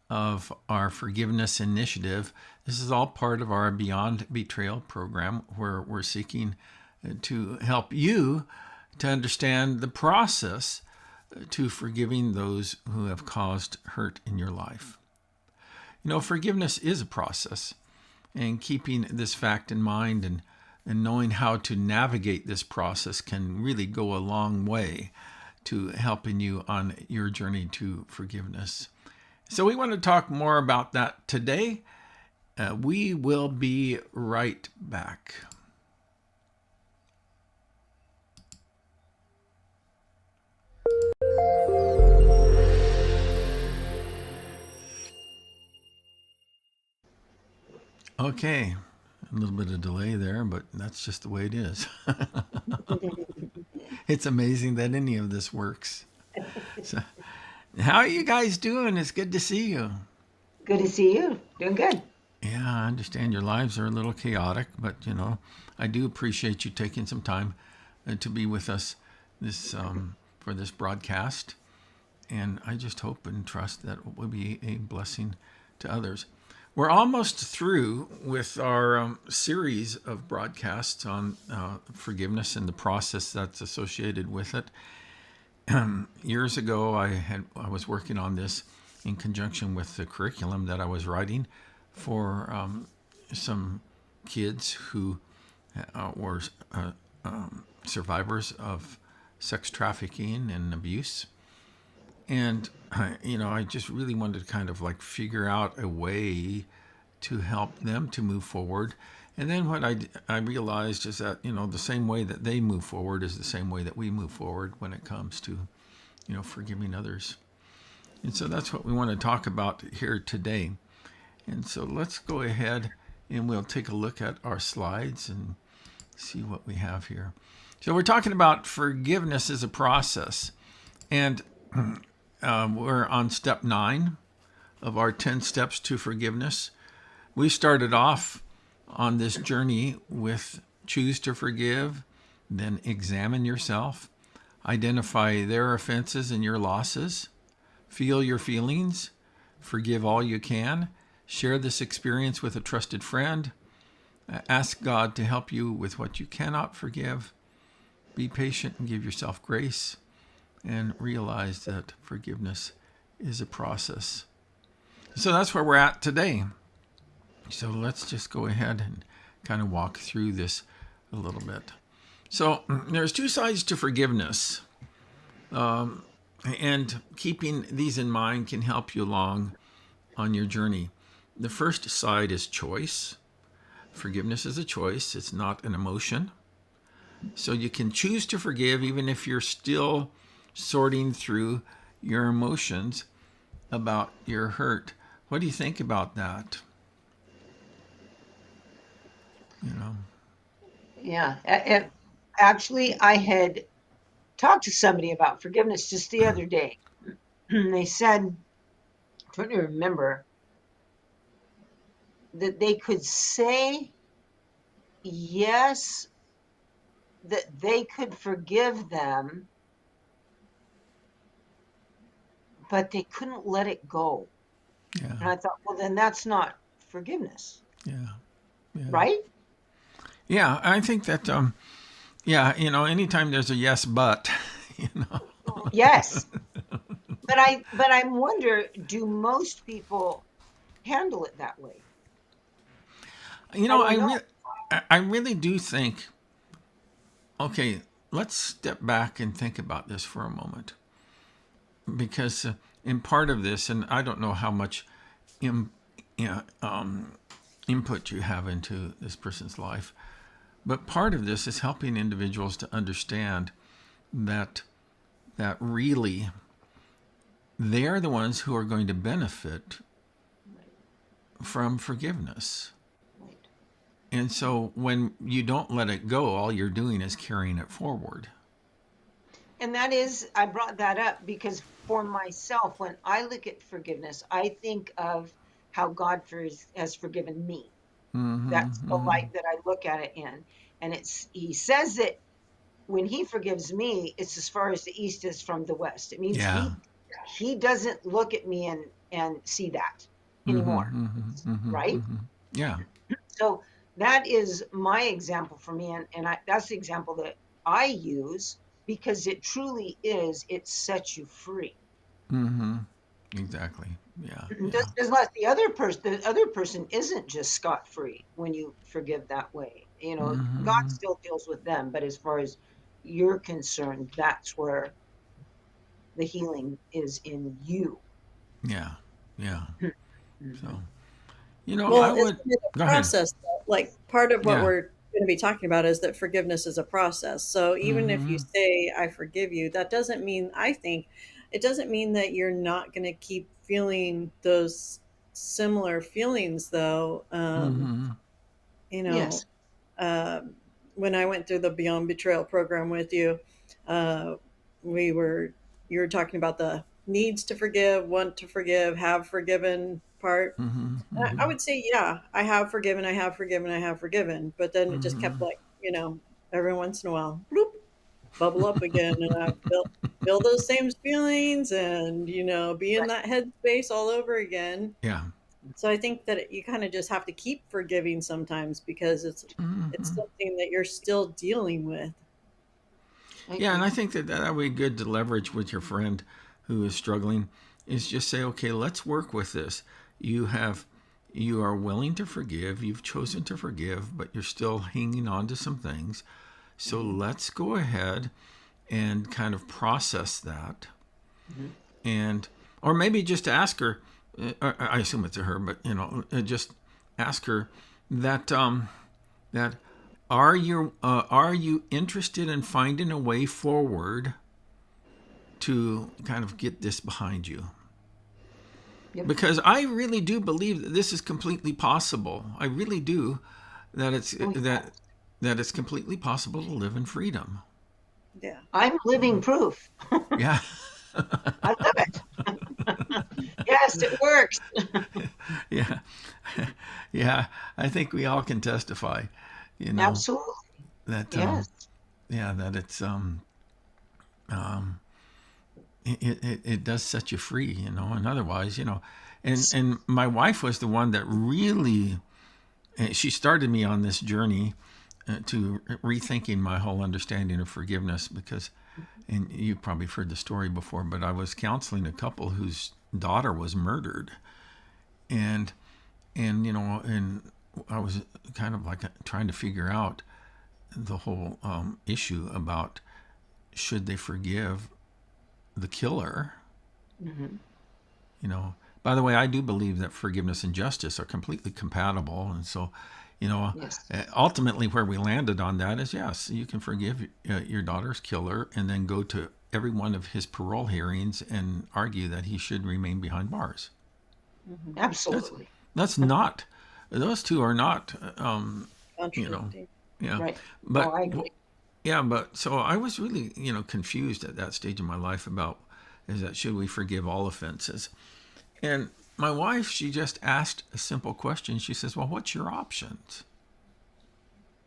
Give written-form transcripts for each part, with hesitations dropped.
of our forgiveness initiative. This is all part of our Beyond Betrayal program, where we're seeking to help you to understand the process to forgiving those who have caused hurt in your life. You know, forgiveness is a process, and keeping this fact in mind and knowing how to navigate this process can really go a long way to helping you on your journey to forgiveness. So we want to talk more about that today. We will be right back. Okay, a little bit of delay there, but that's just the way it is. It's amazing that any of this works. So, how are you guys doing? It's good to see you. Good to see you. Doing good. Yeah, I understand your lives are a little chaotic, but I do appreciate you taking some time to be with us this for this broadcast, and I just hope and trust that it will be a blessing to others. We're almost through with our series of broadcasts on forgiveness and the process that's associated with it. Years ago, I was working on this in conjunction with the curriculum that I was writing for some kids who were survivors of sex trafficking and abuse. And, I just really wanted to kind of like figure out a way to help them to move forward. And then what I realized is that, the same way that they move forward is the same way that we move forward when it comes to, forgiving others. And so that's what we want to talk about here today. And so let's go ahead and we'll take a look at our slides and see what we have here. So we're talking about forgiveness as a process. And we're on step 9 of our 10 steps to forgiveness. We started off on this journey with choose to forgive, then examine yourself, identify their offenses and your losses, feel your feelings, forgive all you can, share this experience with a trusted friend, ask God to help you with what you cannot forgive, be patient and give yourself grace, and realize that forgiveness is a process. So that's where we're at today. So let's just go ahead and kind of walk through this a little bit. So there's 2 sides to forgiveness. And keeping these in mind can help you along on your journey. The first side is choice. Forgiveness is a choice. It's not an emotion. So you can choose to forgive even if you're still sorting through your emotions about your hurt. What do you think about that? Yeah. Actually, I had talked to somebody about forgiveness just the other day. They said, I'm trying to remember, that they could say yes, that they could forgive them, but they couldn't let it go. And Yeah, I thought, well, then that's not forgiveness, yeah, yeah. right? Yeah, I think that, anytime there's a yes, but, you know. Yes. But I wonder, do most people handle it that way? You I know, don't know. I really do think, okay, let's step back and think about this for a moment. Because in part of this, and I don't know how much Im, yeah, input you have into this person's life, but part of this is helping individuals to understand that really they're the ones who are going to benefit from forgiveness. Right. And so when you don't let it go, all you're doing is carrying it forward. And that is, I brought that up because for myself, when I look at forgiveness, I think of how God has forgiven me. Mm-hmm, That's the mm-hmm. light that I look at it in. And He says that when He forgives me, it's as far as the east is from the west. It means Yeah, He doesn't look at me and and see that Mm-hmm, anymore, mm-hmm, mm-hmm, right? mm-hmm. Yeah. So that is my example for me, and that's the example that I use because it truly is. It sets you free. Mm-hmm. Exactly. Yeah. Yeah. Just like the other person isn't just scot free when you forgive that way. God Mm-hmm. still deals with them, but as far as you're concerned, that's where the healing is in you. Yeah. Yeah. Mhm. So, I Well, isn't would it a go ahead. process though? Like part of what Yeah. we're going to be talking about is that forgiveness is a process. So even if you Mm-hmm. say I forgive you, that doesn't mean I think it doesn't mean that you're not going to keep feeling those similar feelings though. Mm-hmm. You Yes. know, um, when I went through the Beyond Betrayal program with you, uh, we were you were talking about the needs to forgive, want to forgive, have forgiven part. Mm-hmm. And I Mm-hmm. would say, yeah, I have forgiven, I have forgiven, I have forgiven. But then it just kept Mm-hmm. like, every once in a while, bloop, bubble up again, and I feel those same feelings, and be in Right. that headspace all over again. Yeah. So I think that you kind of just have to keep forgiving sometimes because it's Mm-hmm. something that you're still dealing with. I Yeah, and agree. I think that would be good to leverage with your friend who is struggling is just say, okay, let's work with this. You have you are willing to forgive, you've chosen to forgive, but you're still hanging on to some things. So Mhm. let's go ahead and kind of process that Mhm. and or maybe just ask her I assume it's a her, but just ask her that that are you interested in finding a way forward to kind of get this behind you? Yep. Because I really do believe that this is completely possible. I really do that Oh, yeah. it's completely possible to live in freedom. Yeah. I'm living proof. Yeah. I love it. Yes, it works. Yeah. Yeah, I think we all can testify, you know, Absolutely. that Yes. yeah, that it's um it does set you free, and otherwise, and my wife was the one that really she started me on this journey to rethinking my whole understanding of forgiveness because and you've probably heard the story before, but I was counseling a couple whose daughter was murdered, and and I was kind of like trying to figure out the whole issue about should they forgive the killer. Hmm. you know by the way, I do believe that forgiveness and justice are completely compatible, and so Yes. ultimately where we landed on that is yes, you can forgive your daughter's killer and then go to every one of his parole hearings and argue that he should remain behind bars. Hmm. that's Absolutely. that's not those two are not you know Contradicting. yeah, Right. Oh, but I agree. yeah, but so I was really confused at that stage of my life about is that should we forgive all offenses. And my wife, she just asked a simple question. She says, well, what's your options?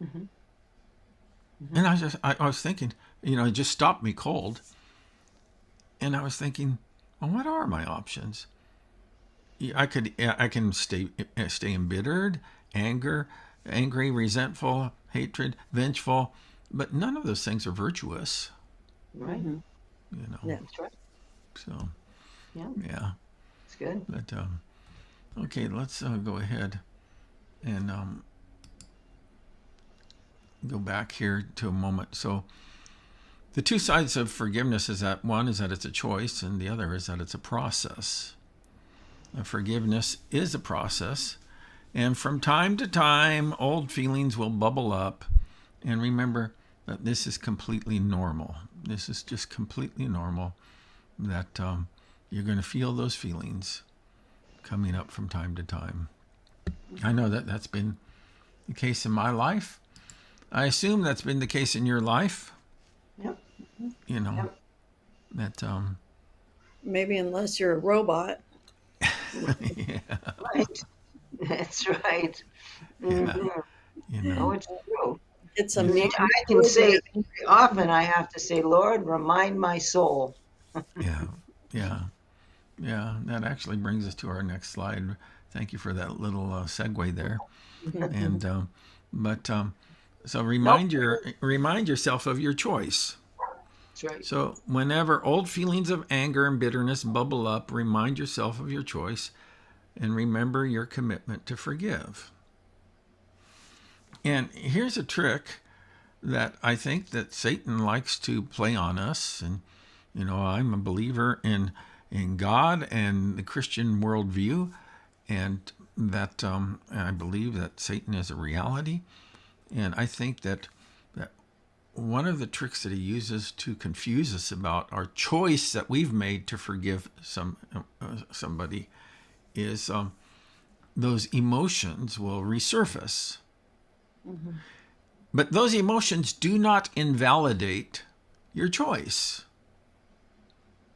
Hmm. And Hmm. I was thinking, it just stopped me cold. And I was thinking, well, what are my options? I can stay embittered, angry, resentful, hatred, vengeful, but none of those things are virtuous, Right. Hmm. you know. Yeah. That's right. So Yeah. yeah, It's good. but okay, let's go ahead and go back here to a moment. So the two sides of forgiveness is that one is that it's a choice, and the other is that it's a process. Forgiveness is a process, and from time to time, old feelings will bubble up. And remember that this is completely normal. This is just completely normal. That you're going to feel those feelings coming up from time to time. I know that that's been the case in my life. I assume that's been the case in your life. Yep. You know Yep. that Maybe unless you're a robot. yeah, Right. That's right. Hmm. yeah, you Oh, know, it's true. It's And it's I can say programming. very often I have to say, Lord, remind my soul. yeah, yeah, Yeah, that actually brings us to our next slide. Thank you for that little segue there. And but so Nope. remind yourself of your choice. That's right. So whenever old feelings of anger and bitterness bubble up, remind yourself of your choice and remember your commitment to forgive. And here's a trick that I think that Satan likes to play on us. And I'm a believer in God and the Christian worldview, and that I believe that Satan is a reality. And I think that one of the tricks that he uses to confuse us about our choice that we've made to forgive somebody is those emotions will resurface. Mm-hmm. But those emotions do not invalidate your choice.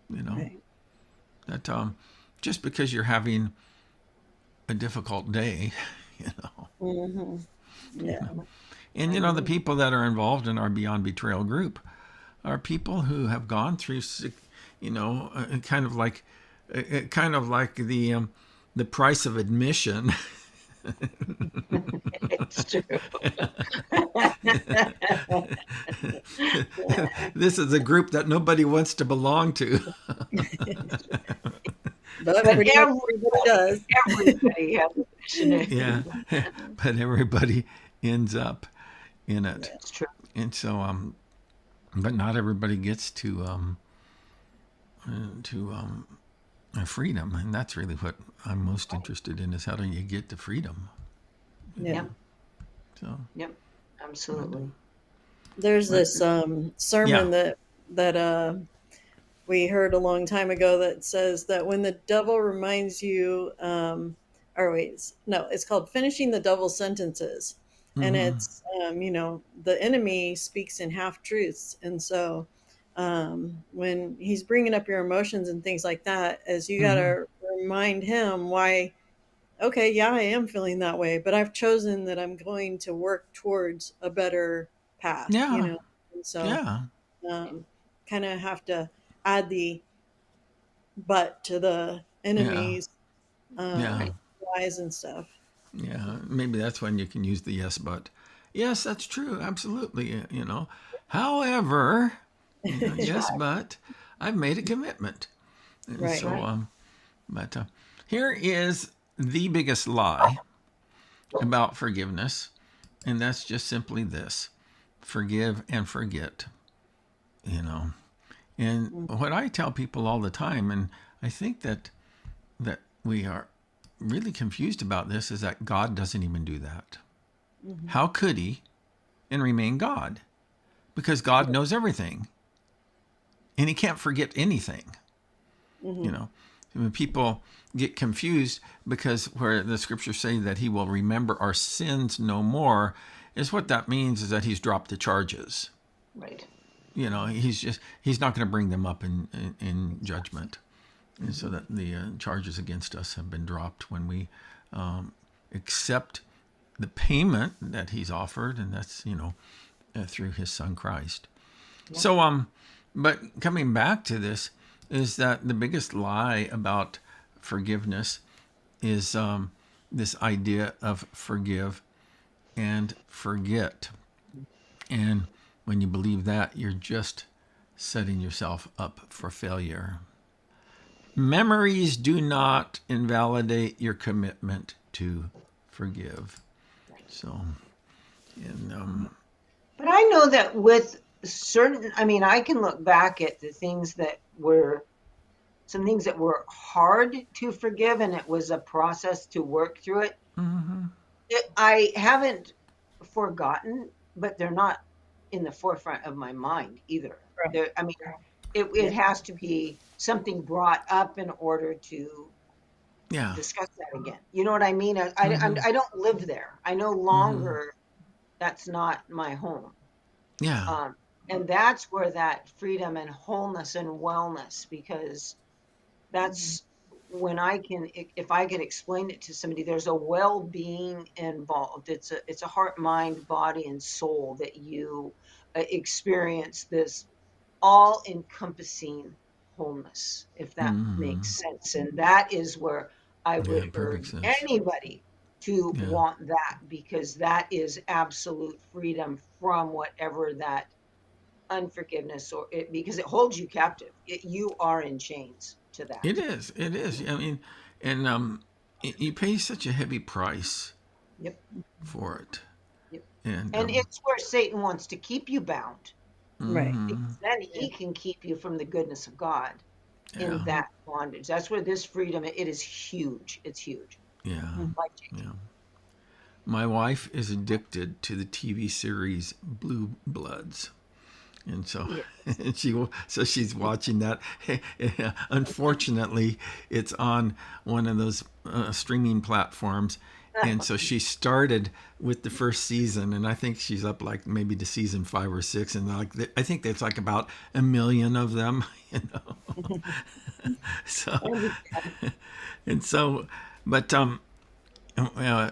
You know, Right. that just because you're having a difficult day, you know. Mm-hmm. Yeah. And, I the agree. people that are involved in our Beyond Betrayal group are people who have gone through, kind of like the price of admission. It's true. This is a group that nobody wants to belong to. But But pretty much everybody does. everybody has a mission. Yeah, but everybody ends up in it, It's true. and so but not everybody gets to freedom, and that's really what I'm most interested in: is how do you get to freedom? Yeah. Yep. So, Yep. Absolutely. There's but this yeah, sermon that we heard a long time ago that says that when the devil reminds you, or wait, no, it's called finishing the devil's sentences. And mm-hmm, it's, the enemy speaks in half truths. And so when he's bringing up your emotions and things like that, as you got mm-hmm, to remind him why, okay, yeah, I am feeling that way, but I've chosen that I'm going to work towards a better path, yeah, And so yeah, um, kind of have to add the but to the yeah, enemy's yeah, Right. lies and stuff. yeah. Maybe that's when you can use the yes, but yes, that's true, absolutely. However, That's yes, right. but I've made a commitment, and That's Right. so right. but here is the biggest lie about forgiveness, and that's just simply this: forgive and forget. You know, and what I tell people all the time, and I think that we are really confused about this, is that God doesn't even do that. Mm-hmm. How could he and remain God? Because God knows everything and he can't forget anything. You Mm-hmm. know, when people get confused because where the scriptures say that he will remember our sins no more, is what that means is that he's dropped the charges. Right. He's not going to bring them up in judgment. And so Mm-hmm. that the charges against us have been dropped when we accept the payment that he's offered, and that's through his son Christ. Yeah. So but coming back to this, is that the biggest lie about forgiveness is this idea of forgive and forget. And when you believe that, you're just setting yourself up for failure. Memories do not invalidate your commitment to forgive. So, and But I know that with certain, I mean, I can look back at the things that were some things that were hard to forgive, and it was a process to work through it. mm-hmm, I haven't forgotten, but they're not in the forefront of my mind either. Right. I mean, it Yeah. has to be something brought up in order to yeah, discuss that again. You know what I mean? mm-hmm, I don't live there. I no mm-hmm, longer, that's not my home. yeah, Um, and that's where that freedom and wholeness and wellness, because Mm-hmm. that's when I can, if I can explain it to somebody, there's a well-being involved. It's a heart, mind, body, and soul that you experience this all encompassing wholeness, if that makes sense. And that is where I Yeah, would perfect urge sense. anybody to Yeah. want that, because that is absolute freedom from whatever that unforgiveness or it, because it holds you captive. You are in chains to that. It is. It is. I mean, and you pay such a heavy price Yep. for it. Yep. And And it's where Satan wants to keep you bound, Right. because then he can keep you from the goodness of God in yeah, that bondage. That's where this freedom, it is huge. It's huge. yeah, Life yeah. changing. My wife is addicted to the TV series Blue Bloods. And so, Yes. and so she's watching that. Unfortunately, it's on one of those streaming platforms, and so she started with the first season, and I think she's up like maybe to season 5 or 6, and like I think there's like about 1 million of them, you know. So, and so, but uh,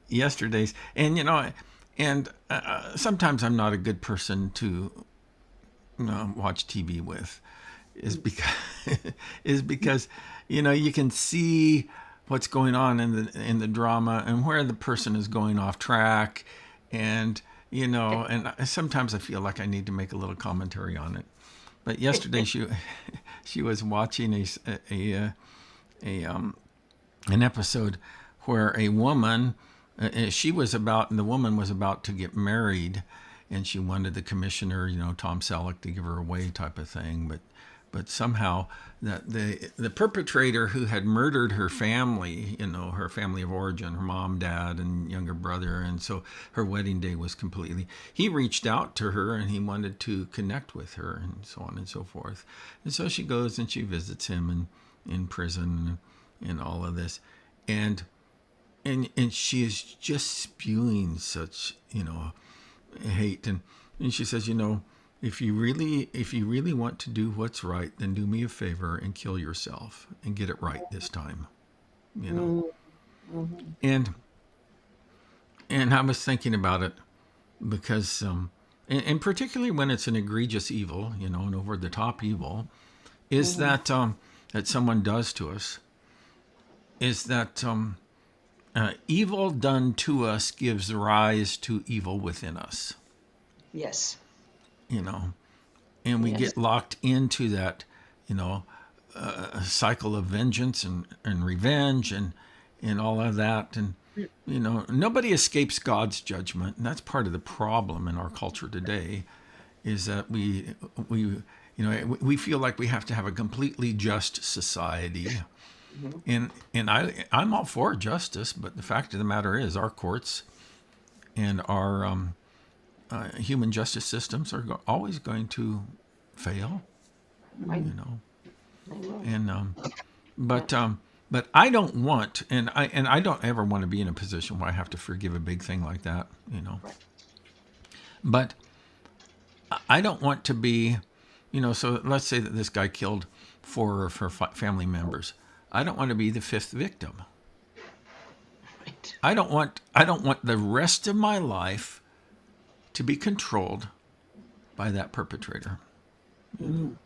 yesterday's, and you know, and sometimes I'm not a good person to watch TV with, is because is because you know you can see what's going on in the drama and where the person is going off track, and you know, and sometimes I feel like I need to make a little commentary on it. But yesterday she was watching a, a an episode where a woman the woman was about to get married, and she wanted the commissioner, you know, Tom Selleck, to give her away, type of thing. But somehow that the perpetrator who had murdered her family, you know, her family of origin, her mom, dad, and younger brother, and so her wedding day was completely. He reached out to her and he wanted to connect with her, and so on and so forth. And so she goes and she visits him in prison and all of this, and she is just spewing such, you know, hate, and she says, you know, if you really want to do what's right, then do me a favor and kill yourself and get it right this time, you know. Mm-hmm. and and I was thinking about it because and particularly when it's an egregious evil, you know, an over the top evil, is Mm-hmm. that someone does to us, is that evil done to us gives rise to evil within us, Yes. you know, and we Yes. get locked into that, you know, cycle of vengeance and revenge and all of that. And, you know, nobody escapes God's judgment. And that's part of the problem in our culture today, is that we, you know, we feel like we have to have a completely just society. Mhm. And I'm all for justice, but the fact of the matter is our courts and our human justice systems are always going to fail, Right. you know. They will. And Yeah. but but I don't want, and I don't ever want to be in a position where I have to forgive a big thing like that, you know. Right. But I don't want to be, you know. So let's say that this guy killed 4 of her family members. I don't want to be the 5th victim. Right. I don't want the rest of my life to be controlled by that perpetrator. Mhm.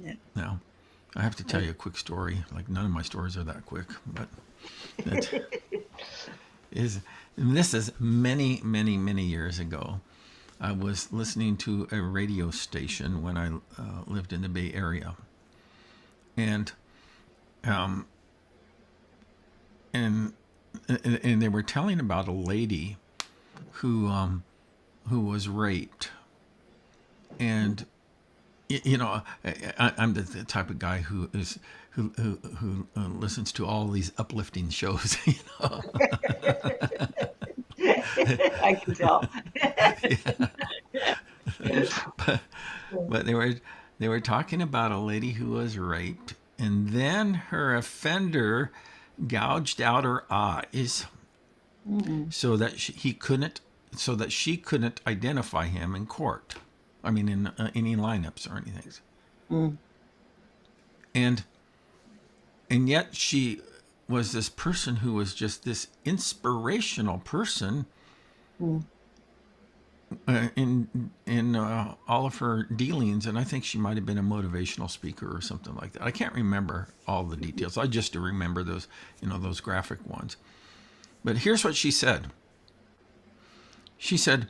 Yeah. Now, I have to tell you a quick story. Like, none of my stories are that quick, but that is. And this is many, many, many years ago. I was listening to a radio station when I lived in the Bay Area, and um, and and they were telling about a lady who was raped, and you know, I'm the type of guy who listens to all these uplifting shows. You know, I can tell. but, but they were talking about a lady who was raped, and then her offender gouged out her eyes Mm-hmm. so that she couldn't identify him in court. I mean, in any lineups or anything. Mm-hmm. And yet she was this person who was just this inspirational person, in all of her dealings, and I think she might have been a motivational speaker or something like that. I can't remember all the details. I just remember those, those graphic ones. But here's what she said. She said,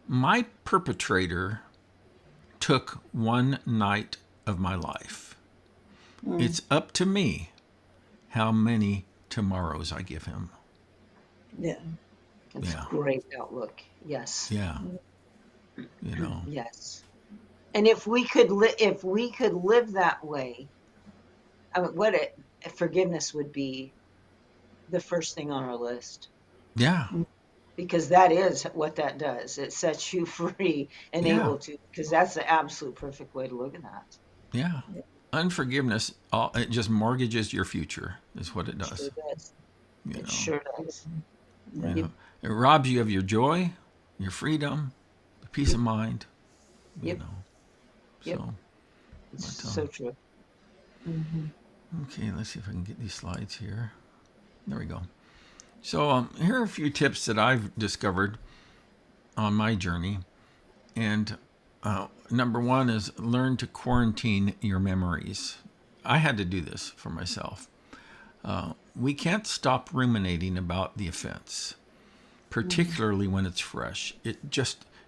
"My perpetrator took one night of my life. It's up to me how many tomorrows I give him." Yeah. It's Yeah. great outlook. Yes. Yeah. You know. Yes. And if we could live that way, I mean, forgiveness would be the first thing on our list, Yeah. because that is what that does. It sets you free and Yeah. able to, because that's the absolute perfect way to look at that. Yeah. Unforgiveness, it just mortgages your future, is what it It sure does. does. You It know. sure does. You Yep. know. It robs you of your joy, your freedom, the peace Yep. of mind. You Yep. know. Yep. So, It's but so true. Hmm. okay, let's see if I can get these slides here. There we go. So here are a few tips that I've discovered on my journey. And number one is learn to quarantine your memories. I had to do this for myself. We can't stop ruminating about the offense, particularly when it's fresh. It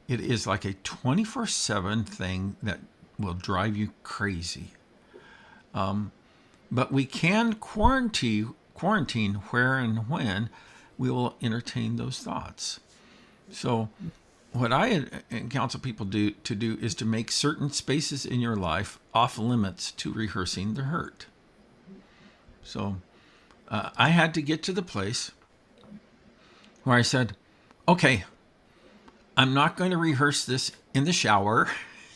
is like a 24/7 thing that will drive you crazy. But we can quarantine where and when we will entertain those thoughts. So what I counsel people to do is to make certain spaces in your life off limits to rehearsing the hurt. So I had to get to the place where I said, "Okay, I'm not going to rehearse this in the shower,"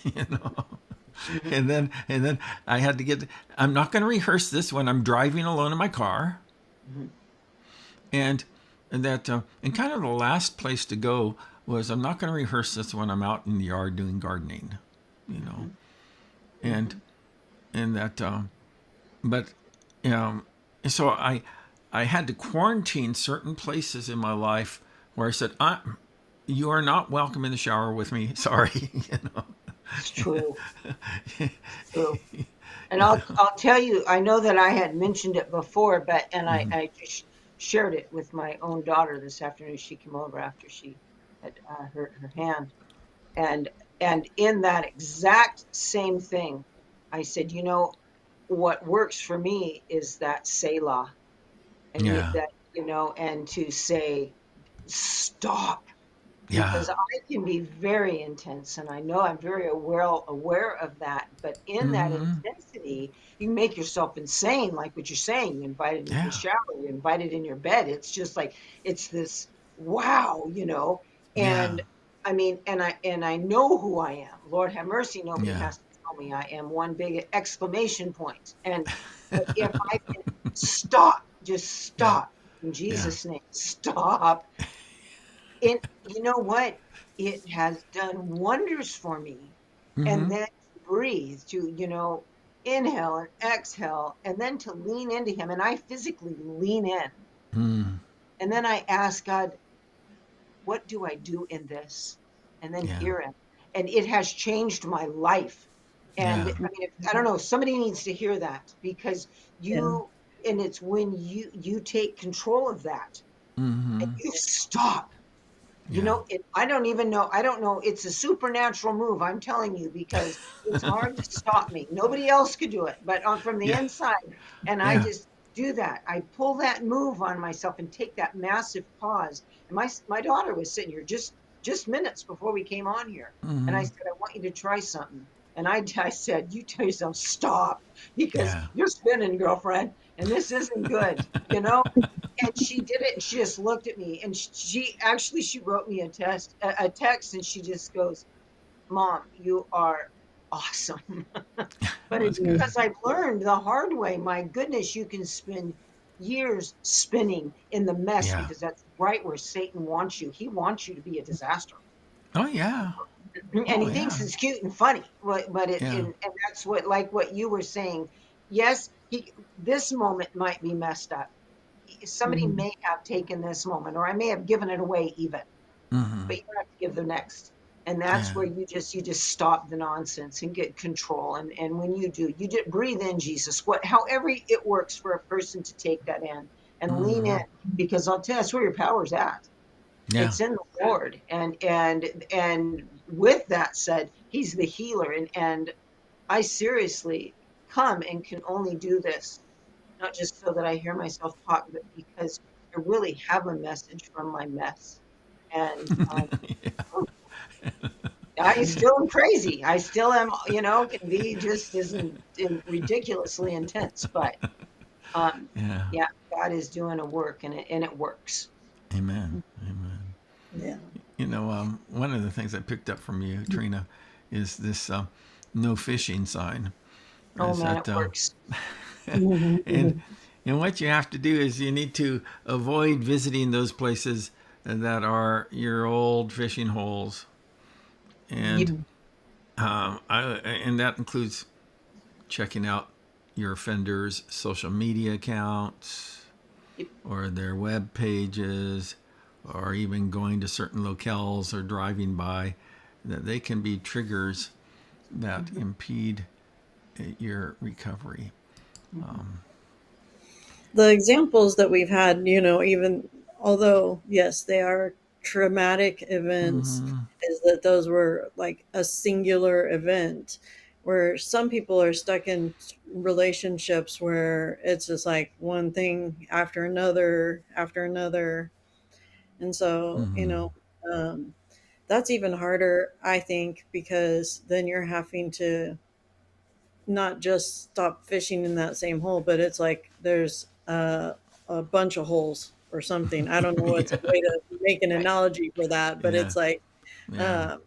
you know. Hmm. And then I had to get. I'm not going to rehearse this when I'm driving alone in my car, Hmm. and and kind of the last place to go was I'm not going to rehearse this when I'm out in the yard doing gardening, you know, Hmm. and Hmm. and that but um, so I had to quarantine certain places in my life where I said, "You are not welcome in the shower with me. Sorry," you know. It's true. True. And I'll tell you, I know that I had mentioned it before, but I just shared it with my own daughter this afternoon. She came over after she had hurt her hand, and in that exact same thing, I said, what works for me is that Selah, and Yeah, and to say stop, yeah, because I can be very intense, and I know I'm very aware of that. But in that intensity, you make yourself insane, like what you're saying. You invite it into the yeah, shower, you invite it in your bed. It's just like it's this wow, yeah, And I mean, and I know who I am. Lord have mercy, nobody yeah, has to tell me I am one big exclamation point. And but if I can stop, just yeah, stop in yeah. Jesus' name, stop, and you know what? It has done wonders for me. And Mm-hmm. then to breathe, to, inhale and exhale, and then to lean into Him. And I physically lean in. Mm, And then I ask God, what do I do in this? And then yeah, hear Him. And it has changed my life. And yeah, I mean, I don't know, somebody needs to hear that, because Yeah. and it's when you take control of that and mm-hmm. you stop. Yeah, I don't even know. I don't know. It's a supernatural move. I'm telling you, because it's hard to stop me. Nobody else could do it, but from the yeah, inside. And I yeah, just do that. I pull that move on myself and take that massive pause. And my daughter was sitting here just minutes before we came on here. And I mm-hmm. said, I want you to try something. And I said, you tell yourself, stop, because Yeah, you're spinning, girlfriend, and this isn't good, you know? And she did it, and she just looked at me, and she wrote me a text, and she just goes, Mom, you are awesome. But it's that's good. because I've learned the hard way. My goodness, you can spend years spinning in the mess, Yeah. because that's right where Satan wants you. He wants you to be a disaster. Oh yeah. And Oh he thinks yeah. it's cute and funny, but Yeah. and that's what, like what you were saying. Yes, this moment might be messed up. Somebody Mhm. may have taken this moment, or I may have given it away even. Mm-hmm. but you have to give the next. And that's Yeah. where you just stop the nonsense and get control. And when you do, you just breathe in Jesus. However it works for a person to take that in and lean Mm-hmm. in, because I'll tell you that's where your power's at. Yeah. It's in the Lord. And with that said, He's the healer. And I seriously come and can only do this, not just so that I hear myself talk, but because I really have a message from my mess. And I still am crazy. I still am, can be just as ridiculously intense. But Yeah. yeah, God is doing a work, and it works. Amen. Amen. Yeah. One of the things I picked up from you, Trina, is this no fishing sign. Oh Is man, it that works. and and what you have to do is you need to avoid visiting those places that are your old fishing holes, and and that includes checking out your offenders' social media accounts or their web pages, or even going to certain locales or driving by, that they can be triggers that impede your recovery. The examples that we've had, even although, yes, they are traumatic events, Mm-hmm. is that those were like a singular event where some people are stuck in relationships where it's just like one thing after another after another. And so, Mm-hmm. that's even harder, I think, because then you're having to not just stop fishing in that same hole, but it's like there's a bunch of holes or something. I don't know what's a Yeah. way to make an Right. analogy for that, but Yeah. it's like, Yeah. um,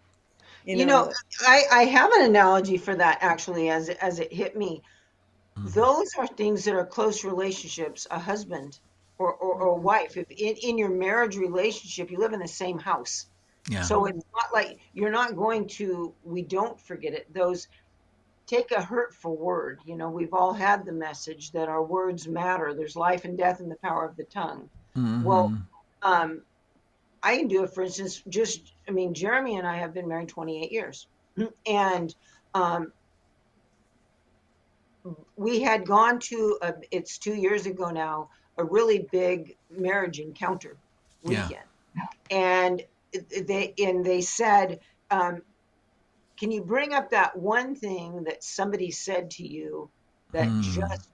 you You know, know, I have an analogy for that actually, as it hit me. Mm-hmm. Those are things that are close relationships, a husband or wife. If in your marriage relationship, you live in the same house. Yeah. So it's not like you're not going to, we don't forget it. Those take a hurtful word. We've all had the message that our words matter. There's life and death in the power of the tongue. Well, Mm-hmm. um, I can do it, for instance, Jeremy and I have been married 28 years. And um, we had gone to it's 2 years ago now, a really big marriage encounter Yeah. weekend. And they said, um, can you bring up that one thing that somebody said to you that Hmm. just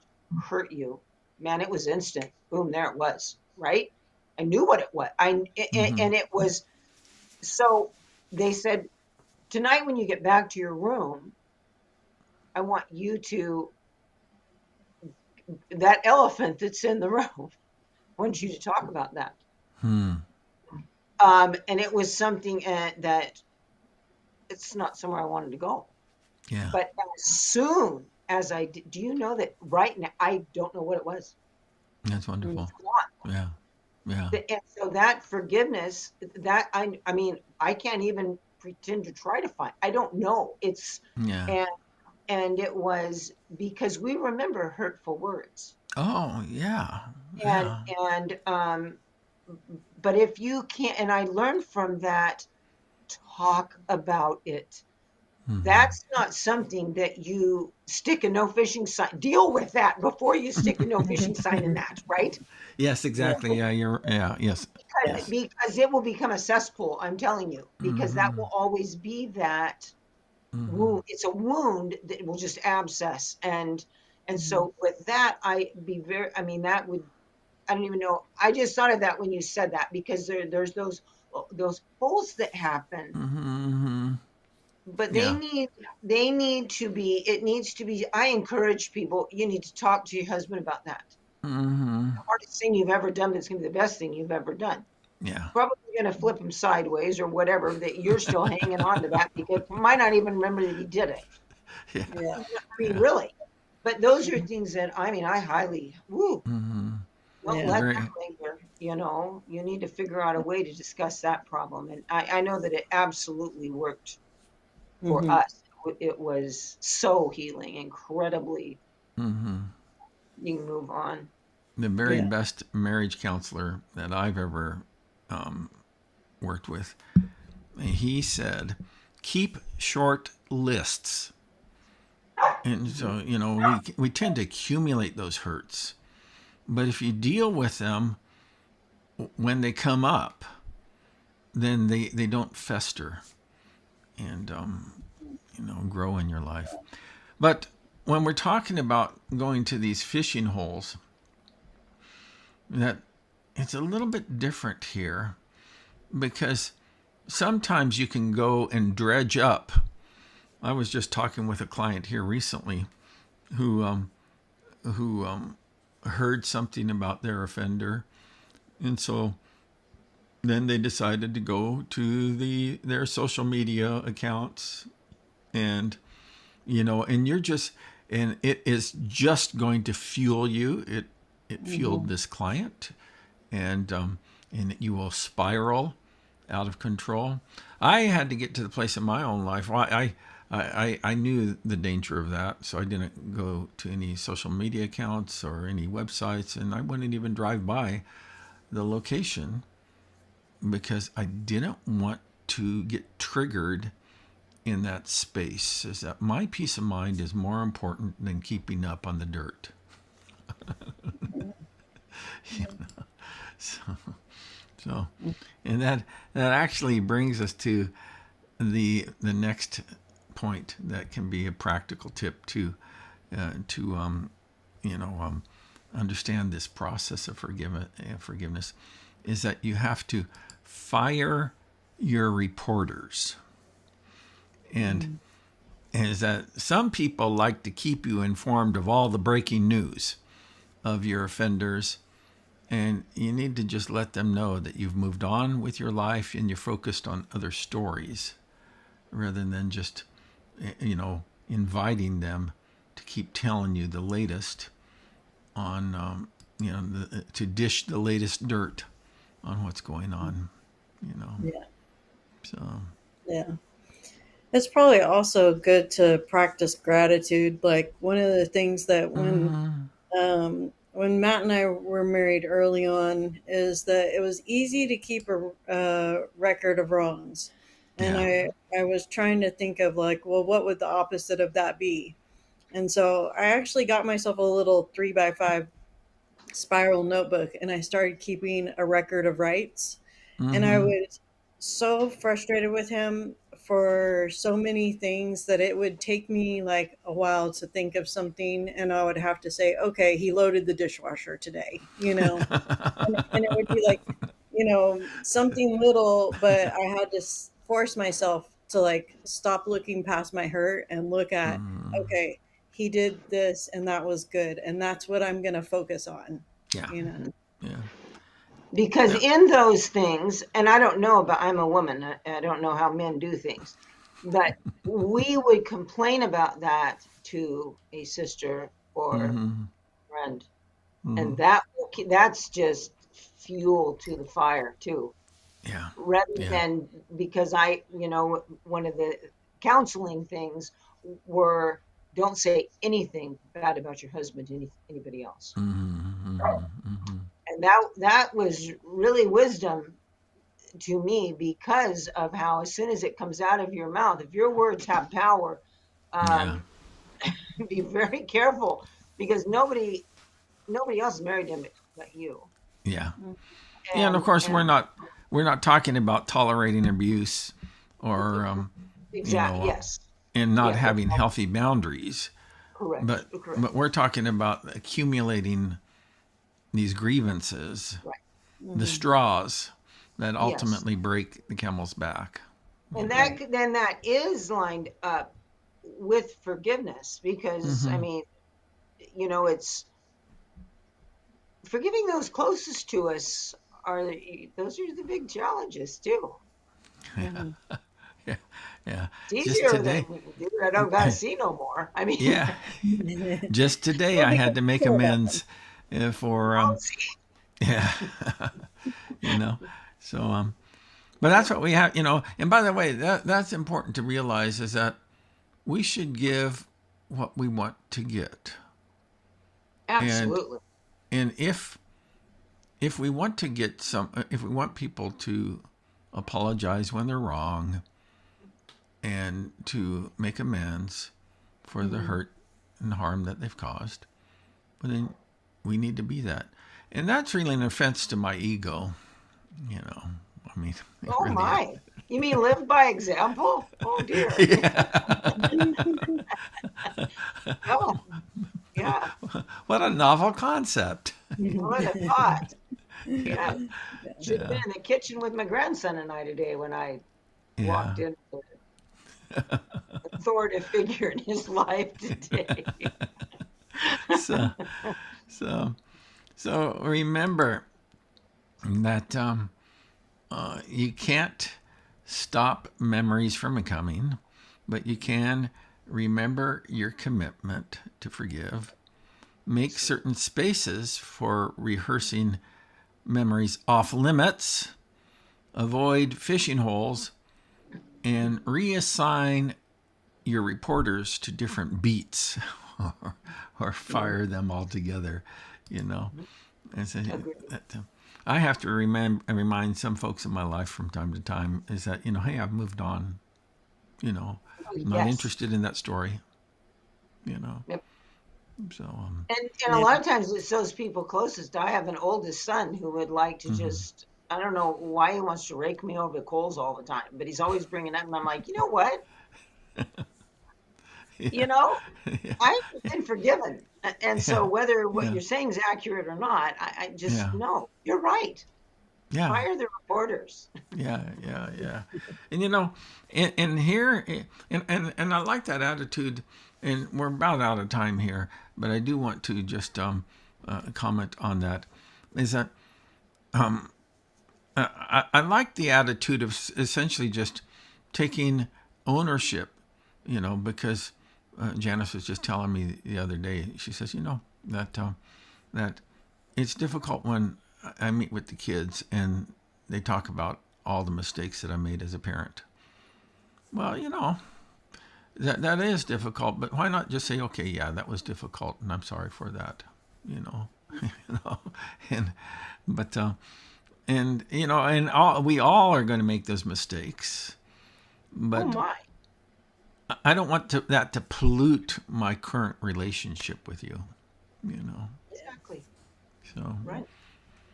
hurt you? Man, it was instant. Boom, there it was, right? I knew what it was. Mm-hmm. And it was, so they said, tonight when you get back to your room, I want you to, that elephant that's in the room, I want you to talk about that. Hmm. And it was something that it's not somewhere I wanted to go. Yeah. But as soon as I did, do you know that right now, I don't know what it was. That's mm, wonderful. Yeah. Yeah. And so that forgiveness, that I can't even pretend to try to find. I don't know. Yeah. And and it was because we remember hurtful words. Oh, yeah. And Yeah. and but if you can't, and I learned from that, talk about it. Mm-hmm. That's not something that you stick a no fishing sign. Deal with that before you stick a no fishing sign in that, right? Yes, yeah, exactly. Yeah, you're. Yeah. Yes. Because, yes, because it will become a cesspool, I'm telling you, because that Mm-hmm. will always be that Mm-hmm. wound. It's a wound that will just abscess. And mhm, so with that, that would, I don't even know. I just thought of that when you said that, because there's those holes that happen, Mm-hmm. but they Yeah. need to be, it needs to be, I encourage people, you need to talk to your husband about that. Mm-hmm. The hardest thing you've ever done, but it's going to be the best thing you've ever done. Yeah. Probably going to flip him sideways or whatever, that you're still hanging on to that, because you might not even remember that he did it. Yeah. yeah, Yeah. Really. But those are things that, I highly, woo, Mm-hmm. don't yeah, let Very. that linger. You need to figure out a way to discuss that problem. And I know that it absolutely worked for hmm us. It was so healing, incredibly. Mm-hmm. You can move on. The very yeah, best marriage counselor that I've ever um, worked with, he said, keep short lists. And so, we tend to accumulate those hurts. But if you deal with them when they come up, then they don't fester and, grow in your life. But when we're talking about going to these fishing holes, that it's a little bit different here, because sometimes you can go and dredge up. I was just talking with a client here recently who heard something about their offender, and so then they decided to go to their social media accounts, and and it is just going to fuel you. It fueled this client, and you will spiral out of control. I had to get to the place in my own life. Well, I knew the danger of that, so I didn't go to any social media accounts or any websites, and I wouldn't even drive by the location because I didn't want to get triggered in that space. Is that my peace of mind is more important than keeping up on the dirt. So, and that actually brings us to the next point that can be a practical tip to understand this process of forgiveness, is that you have to fire your reporters. And is that some people like to keep you informed of all the breaking news of your offenders, and you need to just let them know that you've moved on with your life and you're focused on other stories, rather than just inviting them to keep telling you the latest on to dish the latest dirt on what's going on. Yeah. So Yeah. It's probably also good to practice gratitude. Like one of the things that when Matt and I were married early on is that it was easy to keep a record of wrongs. And yeah. I was trying to think of like, well, what would the opposite of that be? And so I actually got myself a little 3x5 spiral notebook and I started keeping a record of rights. And I Mm-hmm. was so frustrated with him for so many things that it would take me like a while to think of something. And I would have to say, okay, he loaded the dishwasher today, and it would be like, something little, but I had to force myself to like stop looking past my hurt and look at, okay, he did this and that was good. And that's what I'm going to focus on, Yeah. you know? Yeah. Because Yeah. in those things, and I don't know about, I'm a woman, I don't know how men do things, but we would complain about that to a sister or Mm-hmm. friend, Mm-hmm. and that's just fuel to the fire too. Yeah. Rather Yeah. than, because one of the counseling things were, don't say anything bad about your husband to anybody else. Mm-hmm. Mm-hmm. Mm-hmm. And that was really wisdom to me, because of how, as soon as it comes out of your mouth, if your words have power, Yeah. um, be very careful, because nobody else married him but you. Yeah. Mm. Yeah. And of And course, we're not talking about tolerating abuse or exactly, yes, and not yes, having healthy boundaries, correct, but correct, we're talking about accumulating these grievances, right, the Mhm. straws that yes. ultimately break the camel's back. And Right. that is lined up with forgiveness, because I Mm-hmm. mean, it's forgiving those closest to us, are those are the big challenges too. Yeah. Mhm. Yeah. Yeah. It's Just easier than today. dude I don't gotta see no more. I mean, Yeah. Just today, Well, I because had to you make care about them. amends for oh, see, yeah, you know. So but that's what we have, And by the way, that's important to realize, is that we should give what we want to get, and absolutely, if we want to get if we want people to apologize when they're wrong, and to make amends for the hurt and harm that they've caused. But then we need to be that. And that's really an offense to my ego, you know. I mean, it Oh really is. my. You mean live by example? Oh dear. Yeah. Oh, yeah. What a novel concept. What a thought. Yeah. Yeah. Should have been Yeah. in the kitchen with my grandson and I today when I Yeah. walked in the authoritative figure in his life today. So, so, so remember that you can't stop memories from coming, but you can remember your commitment to forgive. Make certain spaces for rehearsing memories off limits. Avoid fishing holes and reassign your reporters to different beats or fire them all together, you know. And so Agreed. that, I have to remind some folks in my life from time to time is that, you know, hey, I've moved on, you know, Oh, I'm not yes. interested in that story, you know. Yep. So, And a Yeah. lot of times it's those people closest. I have an oldest son who would like to just, I don't know why he wants to rake me over the coals all the time, but he's always bringing it up. And I'm like, you know what? yeah, You know, yeah, I've been forgiven. And yeah, so whether what yeah, you're saying is accurate or not, I just, yeah, no, you're right. yeah. Fire the reporters. Yeah, yeah, yeah. And you know, and here, and I like that attitude. And we're about out of time here, but I do want to just comment on that. Is that I like the attitude of essentially just taking ownership, you know, because Janice was just telling me the other day. She says, you know, that it's difficult when I meet with the kids and they talk about all the mistakes that I made as a parent. Well, you know, that is difficult, but why not just say, okay, yeah, that was difficult, and I'm sorry for that, you know, you know, and but and you know, and we all are going to make those mistakes, Oh but my. I don't want that to pollute my current relationship with you, you know. Exactly. So Right.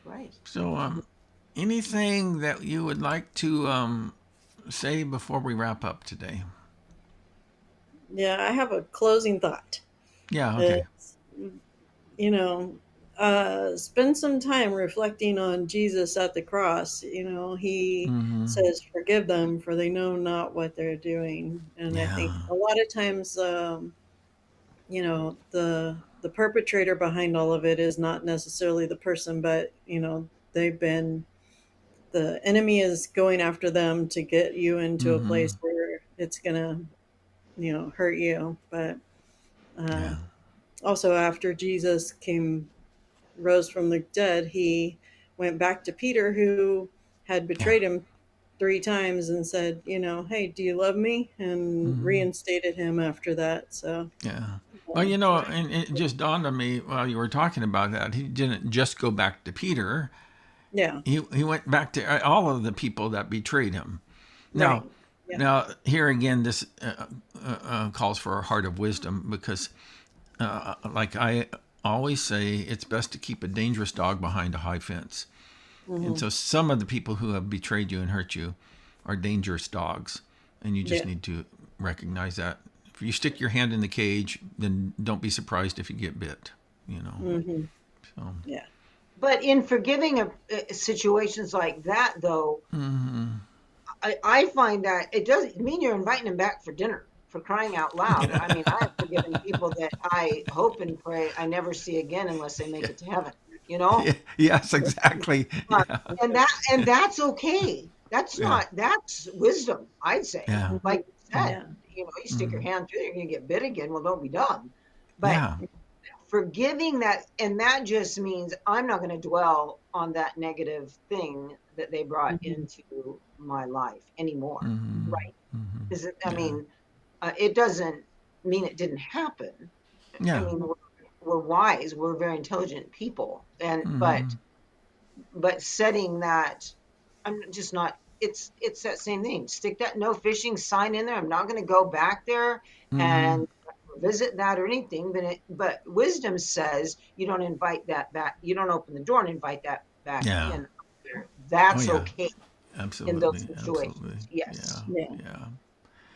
Right. anything that you would like to say before we wrap up today? Yeah, I have a closing thought. Yeah. Okay. It's, you know, spend some time reflecting on Jesus at the cross. You know, he Mm-hmm. says, "Forgive them, for they know not what they're doing." And I think Yeah. a lot of times, you know, the perpetrator behind all of it is not necessarily the person, but you know, they've been the enemy is going after them to get you into a Mm-hmm. place where it's gonna, you know, hurt you. But uh, Yeah. also, after Jesus came rose from the dead, he went back to Peter, who had Yeah. betrayed him 3 times, and said, you know, hey, do you love me? And Mm-hmm. reinstated him after that. So, Yeah. Well, uh, you know, and it just dawned on me while you were talking about that. He didn't just go back to Peter. yeah, He went back to all of the people that betrayed him. right. Now, Yeah. now here again, this calls for a heart of wisdom because, like I always say, it's best to keep a dangerous dog behind a high fence. And Hmm. so, some of the people who have betrayed you and hurt you are dangerous dogs, and you just Yeah. need to recognize that. If you stick your hand in the cage, then don't be surprised if you get bit. You know. Hmm. So. Yeah. But in forgiving situations like that, though, Mm-hmm. I find that it doesn't mean you're inviting them back for dinner, for crying out loud. I mean, I have forgiven people that I hope and pray I never see again unless they make it to heaven, you know? Yeah, yes, exactly. Uh, Yeah. and that's okay. That's Yeah. not that's wisdom, I'd say. Yeah. Hmm. Like you said, Yeah. you know, you stick your Mm-hmm. hand through it, you're gonna get bit again. Well, don't be dumb. But Yeah. forgiving that, and that just means I'm not going to dwell on that negative thing that they brought Hmm. into my life anymore. Mm-hmm. Right. Mm-hmm. Is it, I Yeah. mean, it doesn't mean it didn't happen. I Yeah. mean, we're wise, we're very intelligent people, and Mm-hmm. but setting that, I'm just not. it's that same thing. Stick that no fishing sign in there. I'm not going to go back there Mm-hmm. and visit that or anything. But wisdom says you don't invite that back. You don't open the door and invite that back Yeah. in. Oh That's yeah. okay in those Absolutely. Absolutely. situations. Yeah. Yes. Yeah.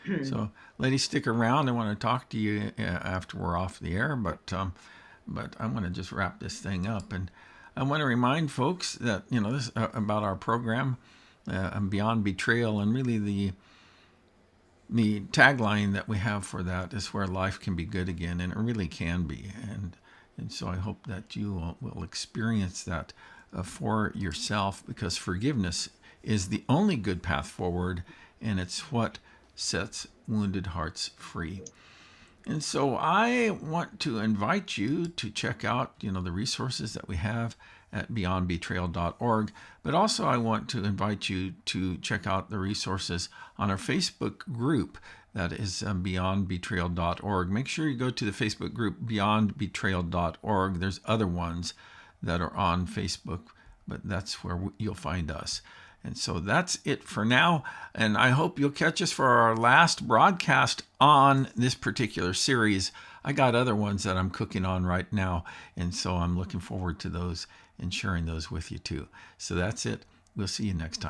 Yeah. So, ladies, stick around. I want to talk to you after we're off the air, but I want to just wrap this thing up, and I want to remind folks that this about our program, Beyond Betrayal, and really the tagline that we have for that is where life can be good again, and it really can be, and so I hope that you will experience that for yourself, because forgiveness is the only good path forward, and it's what sets wounded hearts free. And so I want to invite you to check out, the resources that we have at beyondbetrayal.org. But also I want to invite you to check out the resources on our Facebook group. That is beyondbetrayal.org. Make sure you go to the Facebook group beyondbetrayal.org. There's other ones that are on Facebook, but that's where you'll find us. And so that's it for now. And I hope you'll catch us for our last broadcast on this particular series. I got other ones that I'm cooking on right now. And so I'm looking forward to those and sharing those with you too. So that's it. We'll see you next time.